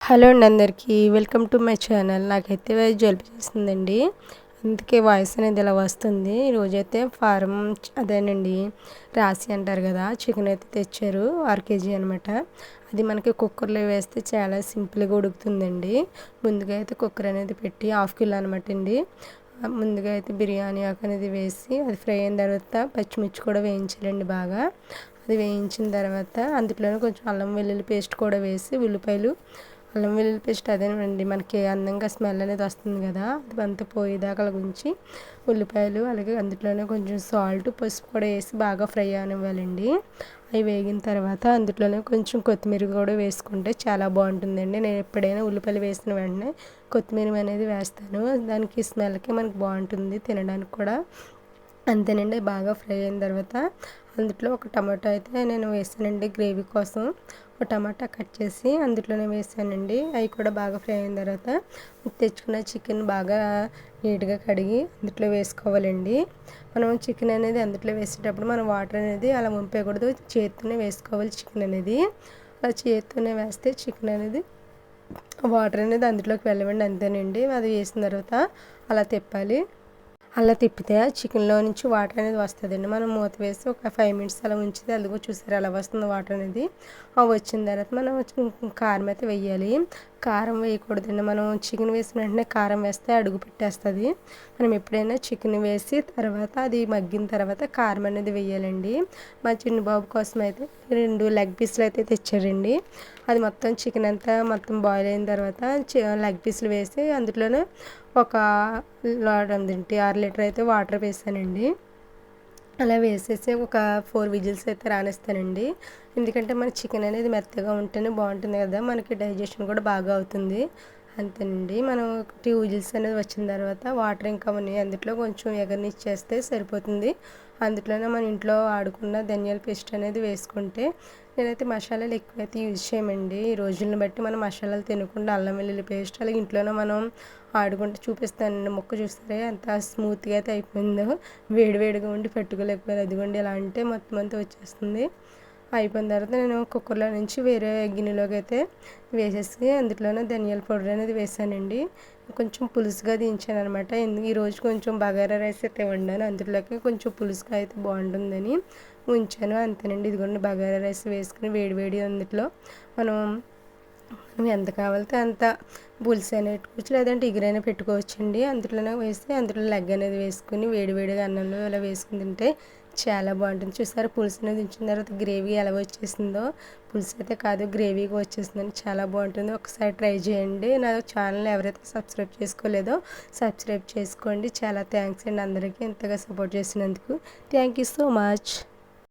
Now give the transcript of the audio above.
Hello అండి అందరికీ welcome to my channel. నాకైతే జలుబు చేసిందండి, అందుకే వాయిస్ అనేది ఇలా వస్తుంది. ఈరోజైతే ఫారం అదేనండి రాసి అంటారు కదా, చికెన్ అయితే తెచ్చారు 1 kg అనమాట. అది మనకి కుక్కర్లో వేస్తే చాలా సింపుల్గా ఉడుకుతుందండి. ముందుగా అయితే కుక్కర్ అనేది పెట్టి 1/2 kg అనమాట అండి. ముందుగా అయితే బిర్యానీ ఆకు అనేది వేసి అది ఫ్రై అయిన తర్వాత పచ్చిమిర్చి కూడా వేయించాలండి బాగా. అది వేయించిన తర్వాత అందులోనే కొంచెం అల్లం వెల్లుల్లి పేస్ట్ కూడా వేసి ఉల్లిపాయలు అల్లం వెల్లుల్లి పేస్ట్ అదేనండి మనకి అందంగా స్మెల్ అనేది వస్తుంది కదా, అది అంతా పోయేదాకా ఉంచి ఉల్లిపాయలు అలాగే అందులోనే కొంచెం సాల్ట్ పసుపు కూడా వేసి బాగా ఫ్రై అనివ్వాలండి. అవి వేగిన తర్వాత అందులోనే కొంచెం కొత్తిమీర కూడా వేసుకుంటే చాలా బాగుంటుందండి. నేను ఎప్పుడైనా ఉల్లిపాయలు వేసిన వెంటనే కొత్తిమీర అనేది వేస్తాను, దానికి స్మెల్కి మనకి బాగుంటుంది తినడానికి కూడా. అంతేనండి, బాగా ఫ్రై అయిన తర్వాత అందులో ఒక టమాటో అయితే నేను వేసానండి గ్రేవీ కోసం. ఒక టమాటా కట్ చేసి అందులోనే వేసానండి. అవి కూడా బాగా ఫ్రై అయిన తర్వాత తెచ్చుకున్న చికెన్ బాగా నీట్గా కడిగి అందులో వేసుకోవాలండి. మనం చికెన్ అనేది అందులో వేసేటప్పుడు మనం వాటర్ అనేది అలా వంపేయకూడదు, చేత్తోనే వేసుకోవాలి చికెన్ అనేది. అలా చేత్తోనే వేస్తే చికెన్ అనేది వాటర్ అనేది అందులోకి వెళ్ళవండి, అంతేనండి. అది వేసిన తర్వాత అలా తిప్పాలి. అలా తిప్పితే చికెన్లో నుంచి వాటర్ అనేది వస్తుందండి. మనం మూత వేసి ఒక 5 minutes అలా ఉంచితే అదిగో చూసారు అలా వస్తుంది వాటర్ అనేది. వచ్చిన తర్వాత మనం కారం అయితే వేయాలి. కారం వేయకూడదండి, మనం చికెన్ వేసిన వెంటనే కారం వేస్తే అడుగు పెట్టేస్తుంది. మనం ఎప్పుడైనా చికెన్ వేసి తర్వాత అది మగ్గిన తర్వాత కారం అనేది వేయాలండి. మా చిన్న బాబు కోసం అయితే 2 లెగ్ పీసులు అయితే తెచ్చారండి. అది మొత్తం చికెన్ అంతా మొత్తం బాయిల్ అయిన తర్వాత లెగ్ పీసులు వేసి అందులోనే ఒక 6 లీటర్ అయితే వాటర్ వేసానండి. అలా వేసేసి ఒక 4 విజిల్స్ అయితే రానిస్తానండి. ఎందుకంటే మన చికెన్ అనేది మెత్తగా ఉంటేనే బాగుంటుంది కదా, మనకి డైజెషన్ కూడా బాగా అవుతుంది. అంతేనండి, మనం 2 విజిల్స్ అనేది వచ్చిన తర్వాత వాటర్ ఇంకా ఉన్నాయి అందులో కొంచెం ఎగరనిచ్చేస్తే సరిపోతుంది. అందులోనే మన ఇంట్లో ఆడుకున్న ధనియాల పేస్ట్ అనేది వేసుకుంటే, నేనైతే మసాలాలు ఎక్కువైతే యూజ్ చేయమండి. ఈ రోజులను బట్టి మనం మసాలాలు తినకుండా అల్లం వెల్లుల్లి పేస్ట్ అలాగే ఇంట్లోనే మనం ఆడుకుంటూ చూపిస్తానండి. ముక్క చూస్తారే ఎంత స్మూత్గా అయితే అయిపోయిందో, వేడివేడిగా ఉండి పెట్టుకోలేకపోయారు. అదిగోండి ఇలా అంటే మొత్తం అంతా వచ్చేస్తుంది. అయిపోయిన తర్వాత నేను కుక్కర్లో నుంచి వేరే గిన్నెలోకి అయితే వేసేసి అందులోనే ధనియాల పౌడర్ అనేది వేసానండి. కొంచెం పులుసుగా దించాను అనమాట. ఈరోజు కొంచెం బగారా రైస్ అయితే వండాను, అందులోకి కొంచెం పులుసుగా అయితే బాగుంటుందని ఉంచాను. అంతేనండి, ఇదిగోండి బగారా రైస్ వేసుకుని వేడివేడి అందులో మనం ఎంత కావాలితే అంత పులుసు అనేది పెట్టుకోవచ్చు, లేదంటే ఇగురైనా పెట్టుకోవచ్చండి. అందులోనే వేసి అందులో లెగ్ అనేది వేసుకుని వేడివేడిగా అన్నంలో ఇలా వేసుకుని తింటే చాలా బాగుంటుంది. చూసారా పులుసు అనేది ఉంచిన తర్వాత గ్రేవీ ఎలా వచ్చేసిందో, పులుసు అయితే కాదు గ్రేవీగా వచ్చేసిందని చాలా బాగుంటుంది. ఒకసారి ట్రై చేయండి. నా ఛానల్ ఎవరైతే సబ్స్క్రైబ్ చేసుకోలేదో సబ్స్క్రైబ్ చేసుకోండి. చాలా థ్యాంక్స్ అండి అందరికీ ఇంతగా సపోర్ట్ చేసినందుకు. Thank you so much.